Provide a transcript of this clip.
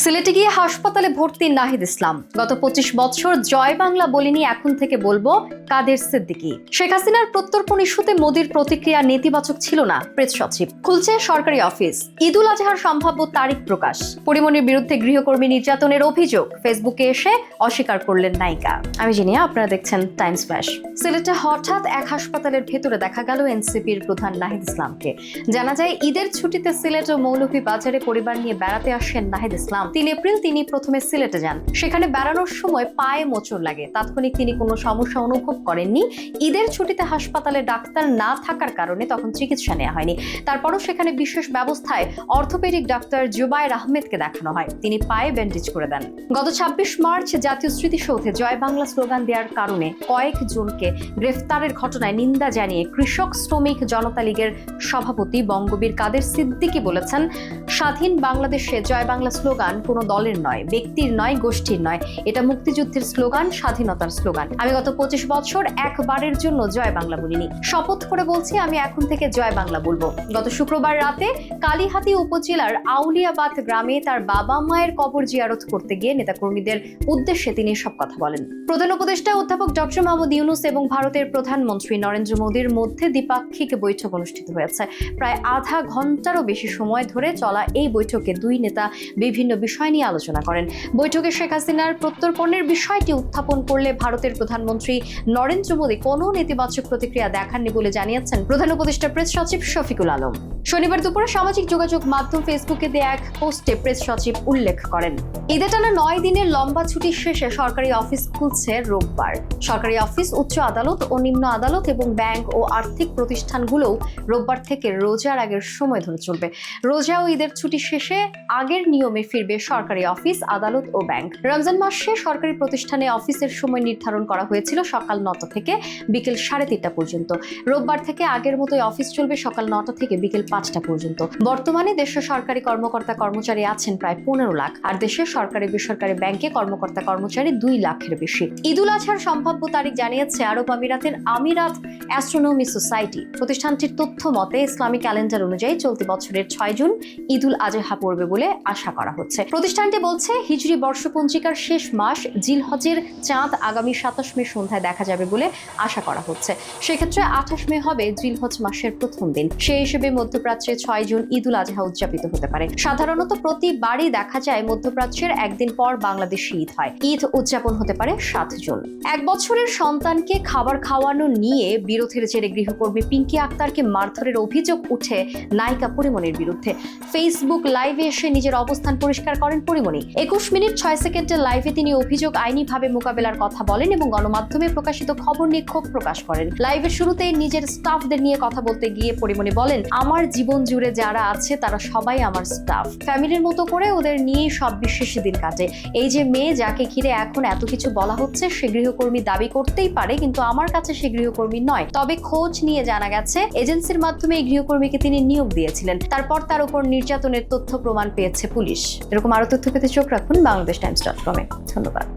সিলেটে গিয়ে হাসপাতালে ভর্তি নাহিদ ইসলাম। গত 25 বছর জয় বাংলা বলিনি, এখন থেকে বলবো কাদের সিদ্দিকী। শেখ হাসিনার প্রত্যর্পণ ইস্যুতে মোদির প্রতিক্রিয়া নেতিবাচক ছিল না। প্রেস সচিব খুলছে সরকারি অফিস। ঈদুল আজহার সম্ভাব্য তারিখ প্রকাশ। পরিমণির বিরুদ্ধে গৃহকর্মী নির্যাতনের অভিযোগ ফেসবুকে এসে অস্বীকার করলেন নায়িকা। আমি জানি আপনারা দেখছেন টাইমস ফ্ল্যাশ। সিলেটে হঠাৎ এক হাসপাতালের ভেতরে দেখা গেল এনসিপির প্রধান নাহিদ ইসলামকে। জানা যায় ঈদের ছুটিতে সিলেট ও মৌলভীবাজারে পরিবার নিয়ে বেড়াতে আসেন নাহিদ ইসলাম। 3 এপ্রিল তিনি প্রথমে সিলেটে যান। সেখানে বেড়ানোর সময় পায়ে মোচড় লাগে। তাৎক্ষণিক তিনি কোনো সমস্যা অনুভব করেননি। ঈদের ছুটিতে হাসপাতালে ডাক্তার না থাকার কারণে তখন চিকিৎসা নেওয়া হয়নি। তারপরও সেখানে বিশেষ ব্যবস্থায় অর্থোপেডিক ডাক্তার জুবায়ের আহমেদকে দেখানো হয়। তিনি পায়ে ব্যান্ডেজ করে দেন। গত 26 মার্চ জাতীয় স্মৃতিসৌধে জয় বাংলা স্লোগান দেওয়ার কারণে কয়েকজনকে গ্রেফতারের ঘটনায় নিন্দা জানিয়ে কৃষক শ্রমিক জনতা লীগের সভাপতি বঙ্গবীর কাদের সিদ্দিকী বলেছেন, স্বাধীন বাংলাদেশে জয় বাংলা স্লোগান কোনো দলের নয়, ব্যক্তির নয়, গোষ্ঠীর নয়। এটা মুক্তিযুদ্ধের স্লোগান, স্বাধীনতার স্লোগান। আমি গত 25 বছর একবারের জন্য জয় বাংলা বলিনি। শপথ করে বলছি, আমি এখন থেকে জয় বাংলা বলবো। গত শুক্রবার রাতে কালিহাতী উপজেলার আউলিয়াবাদ গ্রামে তার বাবা মায়ের কবর জিয়ারত করতে গিয়ে নেতাকর্মীদের উদ্দেশ্যে তিনি সব কথা বলেন। প্রধান উপদেষ্টা অধ্যাপক ডক্টর মোহাম্মদ ইউনূস এবং ভারতের প্রধানমন্ত্রী নরেন্দ্র মোদীর মধ্যে দ্বিপাক্ষিক বৈঠক অনুষ্ঠিত হয়েছে। প্রায় আধা ঘন্টারও বেশি সময় ধরে চলা এই বৈঠকে দুই নেতা বিভিন্ন বিষয় নিয়ে আলোচনা করেন। বৈঠকে শেখ হাসিনার প্রত্যর্পণের বিষয়টি উত্থাপন করলে ভারতের প্রধানমন্ত্রী নরেন্দ্র মোদী কোনো নেতিবাচক প্রতিক্রিয়া দেখাননি বলে জানিয়েছেন প্রধান উপদেষ্টা প্রেস সচিব শফিকুল আলম। শনিবার দুপুরে সামাজিক যোগাযোগ মাধ্যম ফেসবুকে দেয়া এক পোস্টে প্রেস সচিব উল্লেখ করেন, ঈদে টানা 9 দিনের লম্বা ছুটি শেষে সরকারি অফিস খুলছে রোববার। সরকারি অফিস, উচ্চ আদালত ও নিম্ন আদালত এবং ব্যাংক ও আর্থিক প্রতিষ্ঠানগুলোও রোববার থেকে রোজার আগের সময় ধরে চলবে। রোজা ও ঈদের ছুটি শেষে আগের নিয়মে ফিরবে সরকারি অফিস, আদালত ও ব্যাংক। রমজান মাসে সরকারি প্রতিষ্ঠানে অফিসের সময় নির্ধারণ করা হয়েছিল সকাল 9টা থেকে বিকেল 3:30টা পর্যন্ত। রোববার থেকে আগের মতোই অফিস চলবে সকাল 9টা থেকে বিকেল 5টা পর্যন্ত। বর্তমানে দেশে সরকারি কর্মকর্তা কর্মচারী আছেন প্রায় 15 লাখ, আর দেশের সরকারি বেসরকারি ব্যাংকে কর্মকর্তা কর্মচারী 2 লাখের বেশি। ঈদুল আজহার সম্ভাব্য তারিখ জানিয়েছে আরব আমিরাতের আমিরাত অ্যাস্ট্রোনমি সোসাইটি। প্রতিষ্ঠানটির তথ্য মতে ইসলামী ক্যালেন্ডার অনুযায়ী চলতি বছরের 6 জুন ঈদুল আজহা পড়বে বলে আশা করা হচ্ছে। প্রতিষ্ঠানটি বলছে, হিজরি বর্ষপঞ্জিকার শেষ মাস জিলহজের চাঁদ আগামী 27 মে সন্ধ্যায় দেখা যাবে বলে আশা করা হচ্ছে। সেক্ষেত্রে 28 মে হবে জিলহজ মাসের প্রথম দিন। সেই হিসেবে মধ্যপ্রাচ্যে 6 জুন ঈদুল আজহা উদযাপিত হতে পারে। সাধারণত প্রতিবারই দেখা যায় মধ্যপ্রাচ্যের একদিন পর বাংলাদেশে ঈদ হয়। ঈদ উদযাপন হতে পারে 7 জুন। 1 বছরের সন্তানকে খাবার খাওয়ানো নিয়ে বিরোধের জেরে গৃহকর্মী পিঙ্কি আক্তারকে মারধরের অভিযোগ উঠে নায়িকা পরিমণির বিরুদ্ধে। ফেসবুক লাইভে এসে নিজের অবস্থান পরিষ্কার করেন পরিমণি। 21 মিনিট 6 সেকেন্ডের লাইভে তিনি অভিযোগ আইনিভাবে মোকাবেলার কথা বলেন এবং গণমাধ্যমে প্রকাশিত খবর নিয়ে ক্ষোভ প্রকাশ করেন। লাইভের শুরুতেই নিজের স্টাফদের নিয়ে কথা বলতে গিয়ে পরিমণি বলেন, আমার জীবন জুড়ে যারা আছে তারা সবাই আমার স্টাফ। ফ্যামিলির মতো করে ওদের নিয়েই সব বিশেষ দিন কাটে। এই যে মেয়ে যাকে ঘিরে এখন এত কিছু বলা হচ্ছে, সে গৃহকর্মী দাবি করতেই পারে, কিন্তু আমার কাছে সে গৃহকর্মী নয়। তবে খোঁজ নিয়ে জানা গেছে এজেন্সির মাধ্যমে এই গৃহকর্মীকে তিনি নিয়োগ দিয়েছিলেন। তারপর তার উপর নির্যাতনের তথ্য প্রমাণ পেয়েছে পুলিশ। এরকম আরো তথ্য পেতে চোখ রাখুন বাংলাদেশ টাইমস.com-এ। ধন্যবাদ।